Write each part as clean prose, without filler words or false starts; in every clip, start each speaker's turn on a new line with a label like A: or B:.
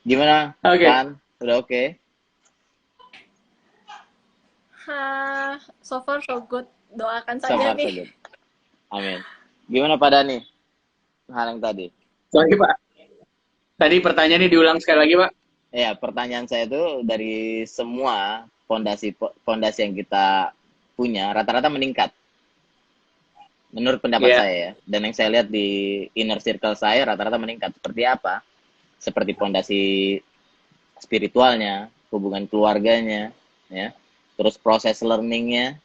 A: Gimana,
B: Oke.
A: Kan? Udah oke?
C: So far so good. Doakan
A: So
C: saja
A: far so
C: nih.
A: good. Amin. Gimana Pak Dani? Hal yang tadi.
B: Lagi Pak. Tadi pertanyaannya diulang sekali lagi Pak.
A: Ya, pertanyaan saya itu dari semua pondasi yang kita punya rata-rata meningkat. Menurut pendapat
B: Ya.
A: saya ya. Dan yang saya lihat di inner circle saya rata-rata meningkat. Seperti apa? Seperti pondasi spiritualnya, hubungan keluarganya, ya. Terus proses learningnya,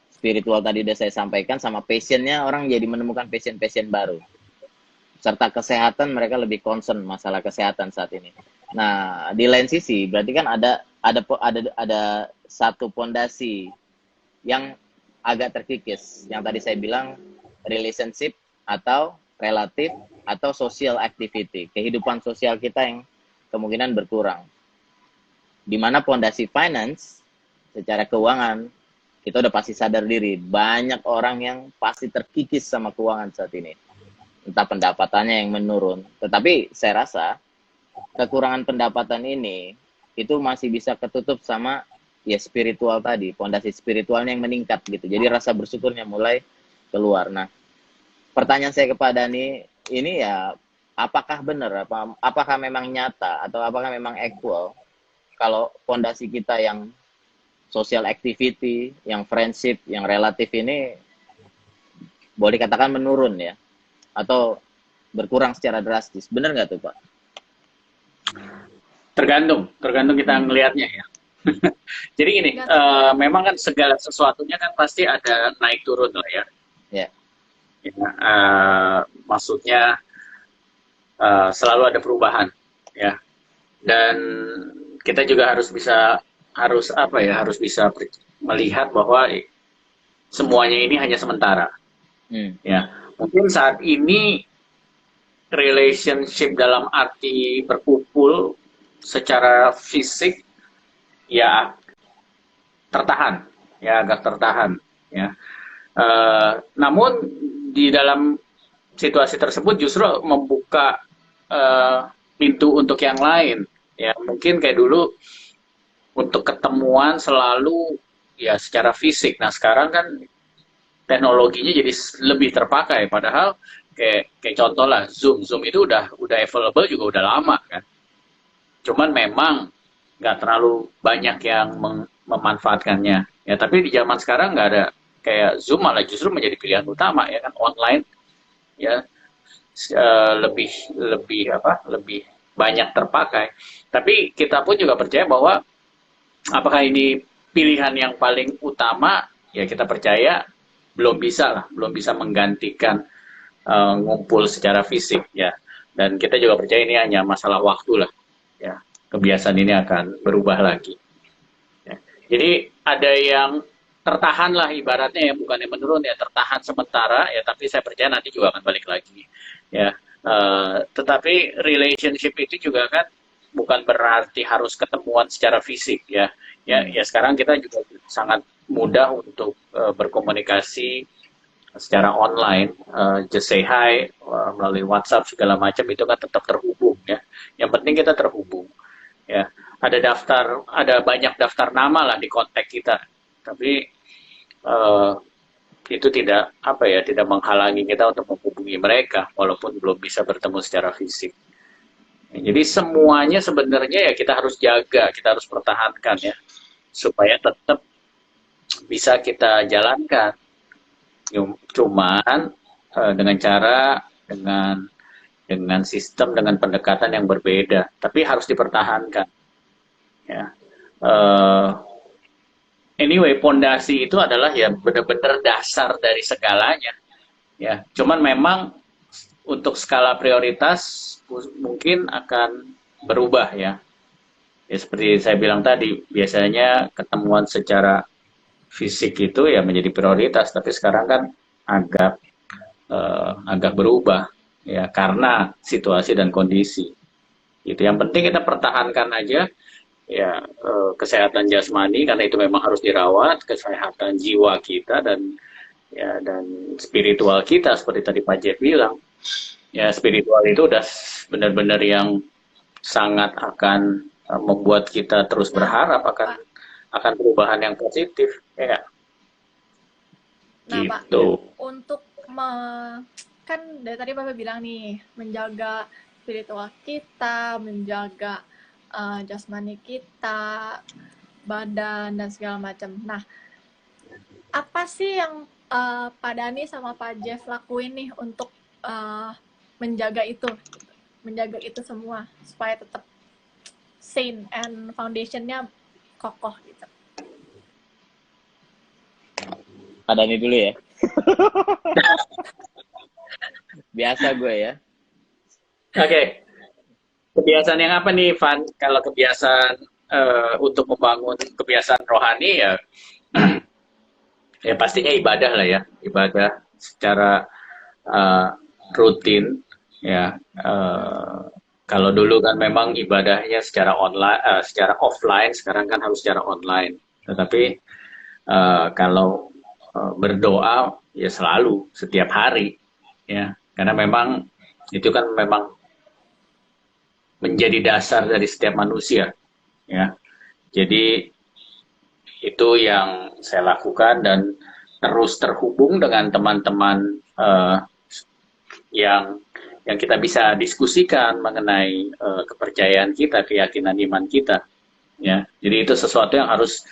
A: spiritual tadi udah saya sampaikan, sama passionnya orang jadi menemukan passion baru. Serta kesehatan, mereka lebih concern masalah kesehatan saat ini. Nah, di lain sisi berarti kan ada satu pondasi yang agak terkikis, yang tadi saya bilang relationship atau relatif atau social activity, kehidupan sosial kita yang kemungkinan berkurang. Di mana pondasi finance secara keuangan kita udah pasti sadar diri, banyak orang yang pasti terkikis sama keuangan saat ini, entah pendapatannya yang menurun. Tetapi saya rasa kekurangan pendapatan ini itu masih bisa ketutup sama ya spiritual tadi, pondasi spiritualnya yang meningkat gitu. Jadi rasa bersyukurnya mulai keluar. Nah, pertanyaan saya kepada ini ya, apakah benar, apakah memang nyata atau apakah memang actual kalau pondasi kita yang social activity, yang friendship, yang relatif ini boleh katakan menurun ya, atau berkurang secara drastis. Benar nggak tuh, Pak?
B: Tergantung kita
A: Hmm.
B: ngelihatnya ya. Jadi gini,
C: Nggak tahu.
B: memang kan segala sesuatunya kan pasti ada naik turun lah ya.
A: Ya.
B: Ya, maksudnya selalu ada perubahan ya. Dan kita juga harus apa ya, harus bisa melihat bahwa semuanya ini hanya sementara
A: Hmm.
B: ya. Mungkin saat ini relationship dalam arti berkumpul secara fisik ya tertahan, ya agak tertahan ya. Namun di dalam situasi tersebut justru membuka pintu untuk yang lain ya. Mungkin kayak dulu untuk ketemuan selalu ya secara fisik. Nah sekarang kan teknologinya jadi lebih terpakai. Padahal kayak contoh lah Zoom itu udah available juga udah lama kan. Cuman memang nggak terlalu banyak yang memanfaatkannya. Ya tapi di zaman sekarang nggak ada kayak Zoom, malah justru menjadi pilihan utama ya kan, online ya, lebih lebih apa lebih banyak terpakai. Tapi kita pun juga percaya bahwa apakah ini pilihan yang paling utama, ya kita percaya belum bisa menggantikan ngumpul secara fisik ya. Dan kita juga percaya ini hanya masalah waktu lah ya, kebiasaan ini akan berubah lagi ya. Jadi ada yang tertahan lah ibaratnya ya, bukan yang menurun ya, tertahan sementara ya, tapi saya percaya nanti juga akan balik lagi ya. Tetapi relationship itu juga kan bukan berarti harus ketemuan secara fisik ya.
A: Hmm.
B: Ya sekarang kita juga sangat mudah untuk berkomunikasi secara online, just say hi melalui WhatsApp segala macam, itu kan tetap terhubung ya. Yang penting kita terhubung ya. Ada banyak daftar nama lah di kontak kita, tapi eh, itu tidak menghalangi kita untuk menghubungi mereka walaupun belum bisa bertemu secara fisik. Jadi semuanya sebenarnya ya kita harus jaga, kita harus pertahankan ya, supaya tetap bisa kita jalankan. Cuman dengan cara dengan sistem, dengan pendekatan yang berbeda, tapi harus dipertahankan ya. Uh, anyway, pondasi itu adalah ya benar-benar dasar dari segalanya ya. Cuman memang untuk skala prioritas mungkin akan berubah ya. Ya seperti saya bilang tadi, biasanya ketemuan secara fisik itu ya menjadi prioritas, tapi sekarang kan agak agak berubah ya karena situasi dan kondisi. Itu yang penting kita pertahankan aja ya, kesehatan jasmani karena itu memang harus dirawat, kesehatan jiwa kita dan ya dan spiritual kita seperti tadi Pak Jeff bilang Ya, spiritual itu udah benar-benar yang sangat akan membuat kita terus
C: Nah,
B: berharap
C: Pak.
B: akan perubahan yang positif, ya nggak?
C: Nah, Pak,
B: Gitu.
C: untuk kan dari tadi Bapak bilang nih, menjaga spiritual kita, menjaga jasmani kita, badan dan segala macam. Nah, apa sih yang Pak Dani sama Pak Jeff lakuin nih untuk eh, menjaga itu, menjaga itu semua supaya tetap sane and foundationnya kokoh gitu.
A: Pada ini dulu ya. Biasa gue ya.
B: Oke, kebiasaan yang apa nih, Van? Kalau kebiasaan untuk membangun kebiasaan rohani ya, ya pastinya ibadah lah ya, ibadah secara eh, rutin ya. Kalau dulu kan memang ibadahnya secara online, secara offline, sekarang kan harus secara online. Tetapi kalau berdoa ya selalu setiap hari ya, karena memang itu kan memang menjadi dasar dari setiap manusia ya. Jadi itu yang saya lakukan dan terus terhubung dengan teman-teman yang kita bisa diskusikan mengenai kepercayaan kita, keyakinan iman kita ya. Jadi itu sesuatu yang harus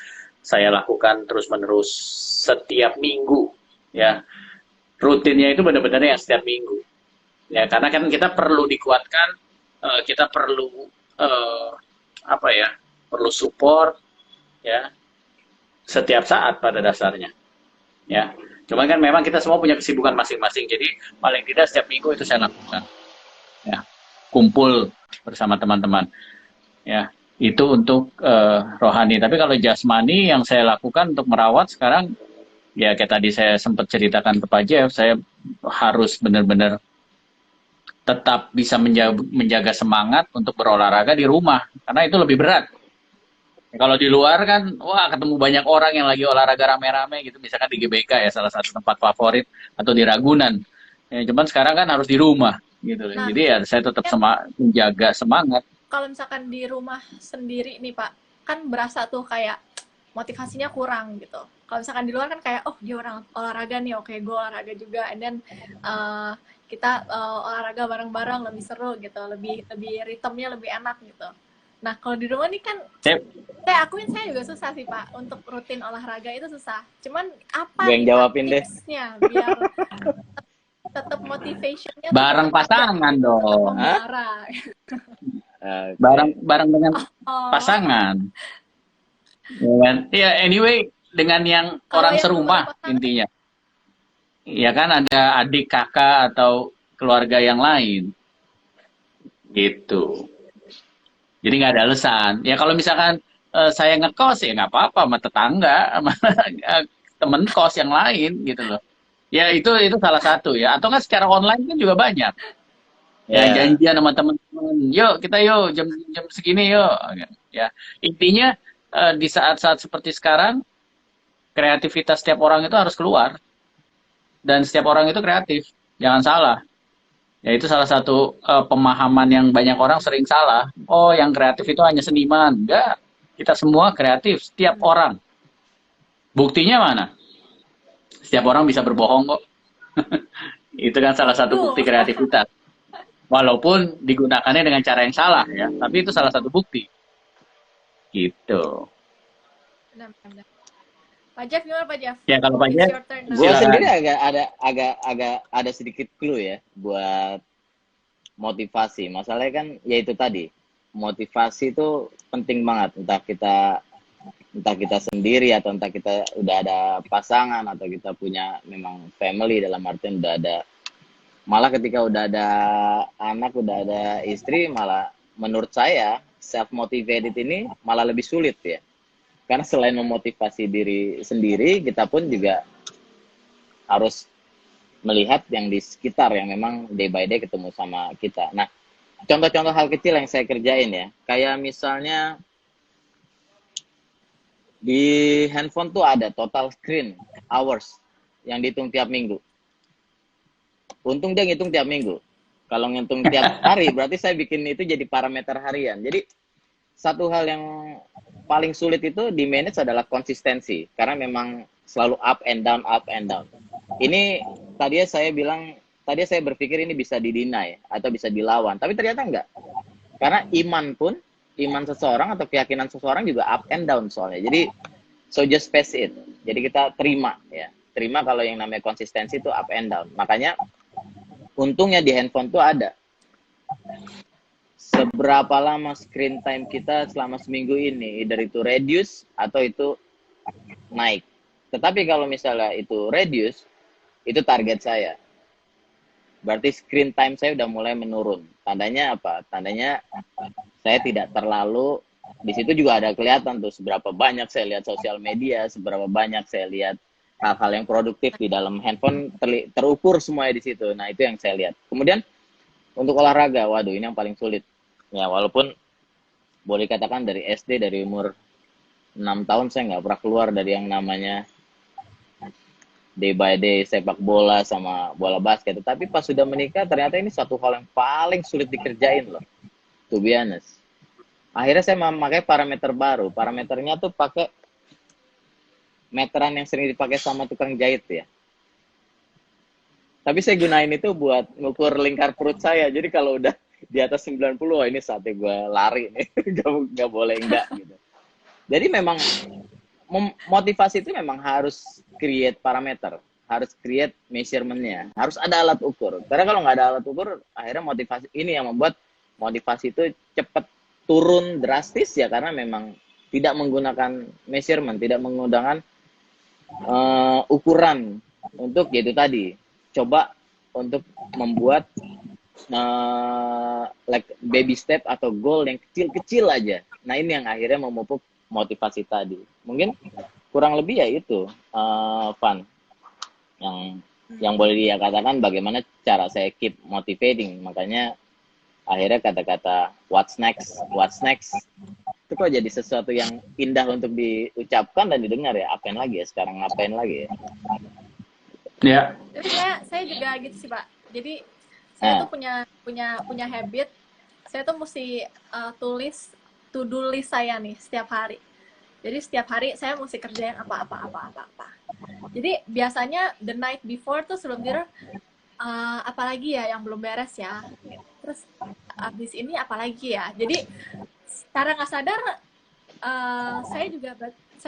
B: saya lakukan terus-menerus setiap minggu ya. Rutinnya itu benar-benar yang setiap minggu ya, karena kan kita perlu dikuatkan, kita perlu apa ya, perlu support ya setiap saat pada dasarnya ya. Cuman kan memang kita semua punya kesibukan masing-masing, jadi paling tidak setiap minggu itu saya lakukan ya, kumpul bersama teman-teman ya. Itu untuk rohani. Tapi kalau jasmani yang saya lakukan untuk merawat sekarang ya, kayak tadi saya sempat ceritakan ke Pak Jeff, saya harus benar-benar tetap bisa menjaga semangat untuk berolahraga di rumah, karena itu lebih berat. Kalau di luar kan, wah, ketemu banyak orang yang lagi olahraga rame-rame gitu, misalkan di GBK ya, salah satu tempat favorit, atau di Ragunan. Ya, cuman sekarang kan harus di rumah gitu.
C: Nah,
B: Jadi ya saya tetap menjaga semangat.
C: kalau misalkan di rumah sendiri nih Pak, kan berasa tuh kayak motivasinya kurang gitu. Kalau misalkan di luar kan kayak, oh dia orang olahraga nih, oke gue olahraga juga, and then kita olahraga bareng-bareng lebih seru gitu, lebih lebih ritmenya lebih enak gitu. Nah kalau di rumah nih kan, saya akuin saya juga susah sih Pak untuk rutin olahraga itu susah. Cuman apa
A: Gue yang
C: nih Pak
A: jawabin deh.
C: tipsnya biar tetap motivationnya tuh
B: Bareng
C: tetap ada,
B: pasangan
C: tetap
B: dong.
C: membara.
B: Bareng dengan pasangan. Ya, anyway, dengan yang orang
C: yang
B: serumah intinya. Ya kan, ada adik, kakak, atau keluarga yang lain. Gitu. Jadi nggak ada alasan. Ya kalau misalkan saya ngekos ya nggak apa-apa sama tetangga, sama temen kos yang lain gitu loh. Ya itu salah satu ya. Atau nggak secara online kan juga banyak. Ya janjian sama teman-teman, yuk kita yuk jam segini yuk. Ya intinya di saat-saat seperti sekarang, kreativitas setiap orang itu harus keluar, dan setiap orang itu kreatif, jangan salah. Ya itu salah satu pemahaman yang banyak orang sering salah. Oh, yang kreatif itu hanya seniman. Enggak, kita semua kreatif, setiap orang. Buktinya mana? Setiap orang bisa berbohong kok. Itu kan salah satu bukti kreativitas. Walaupun digunakannya dengan cara yang salah ya, tapi itu salah satu bukti. Gitu.
C: Benar-benar. Pak Jeff gimana Pak Jeff?
B: Ya kalau Pak Jeff,
A: gue sendiri agak ada sedikit clue ya buat motivasi. Masalahnya kan ya itu tadi, motivasi itu penting banget. Entah kita sendiri atau entah kita udah ada pasangan atau kita punya memang family, dalam artian udah ada. Malah ketika udah ada anak, udah ada istri, malah menurut saya self motivated ini malah lebih sulit ya. Karena selain memotivasi diri sendiri, kita pun juga harus melihat yang di sekitar yang memang day by day ketemu sama kita. Nah, contoh-contoh hal kecil yang saya kerjain ya, kayak misalnya di handphone tuh ada total screen hours yang dihitung tiap minggu. Untung dia ngitung tiap minggu. Kalau ngitung tiap hari, berarti saya bikin itu jadi parameter harian. Jadi satu hal yang paling sulit itu di manage adalah konsistensi, karena memang selalu up and down, up and down. Ini tadi saya berpikir ini bisa didinai atau bisa dilawan, tapi ternyata enggak. Karena iman seseorang atau keyakinan seseorang juga up and down soalnya. Jadi so just face it. Jadi kita terima ya. Terima kalau yang namanya konsistensi itu up and down. Makanya untungnya di handphone tuh ada seberapa lama screen time kita selama seminggu ini, either itu reduce atau itu naik. Tetapi kalau misalnya itu reduce, itu target saya. Berarti screen time saya udah mulai menurun. Tandanya apa? Tandanya saya tidak terlalu, di situ juga ada kelihatan tuh seberapa banyak saya lihat sosial media, seberapa banyak saya lihat hal-hal yang produktif di dalam handphone, terukur semuanya di situ. Nah, itu yang saya lihat. Kemudian untuk olahraga, waduh ini yang paling sulit. Ya, walaupun boleh katakan dari SD, dari umur 6 tahun saya nggak pernah keluar dari yang namanya day by day sepak bola sama bola basket. Tapi pas sudah menikah ternyata ini suatu hal yang paling sulit dikerjain loh. To be honest. Akhirnya saya memakai parameter baru. Parameternya tuh pakai meteran yang sering dipakai sama tukang jahit ya. Tapi saya gunain itu buat ngukur lingkar perut saya. Jadi kalau udah di atas 90, wah ini saatnya gue lari nih. Gak boleh enggak gitu. Jadi memang motivasi itu memang harus create parameter, harus create measurement-nya, harus ada alat ukur. Karena kalau nggak ada alat ukur, akhirnya motivasi ini yang membuat motivasi itu cepat turun drastis ya, karena memang tidak menggunakan measurement, tidak menggunakan ukuran untuk yaitu tadi. Coba untuk membuat like baby step atau goal yang kecil-kecil aja. Nah ini yang akhirnya memupuk motivasi tadi. Mungkin kurang lebih ya itu, Van, yang boleh dia katakan bagaimana cara saya keep motivating. Makanya akhirnya kata-kata what's next itu kok jadi sesuatu yang indah untuk diucapkan dan didengar ya. Apain lagi ya sekarang, ngapain lagi ya.
B: Ya.
C: Tapi saya juga gitu sih Pak. Jadi saya tuh punya habit, saya tuh mesti tulis to-do list saya nih setiap hari. Jadi setiap hari saya mesti kerjain apa. Jadi biasanya the night before tuh sebelum tidur, apalagi ya yang belum beres ya. Terus abis ini apalagi ya. Jadi secara nggak sadar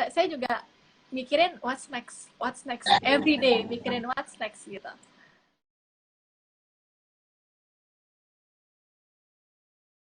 C: saya juga mikirin what's next every day, mikirin what's next gitu.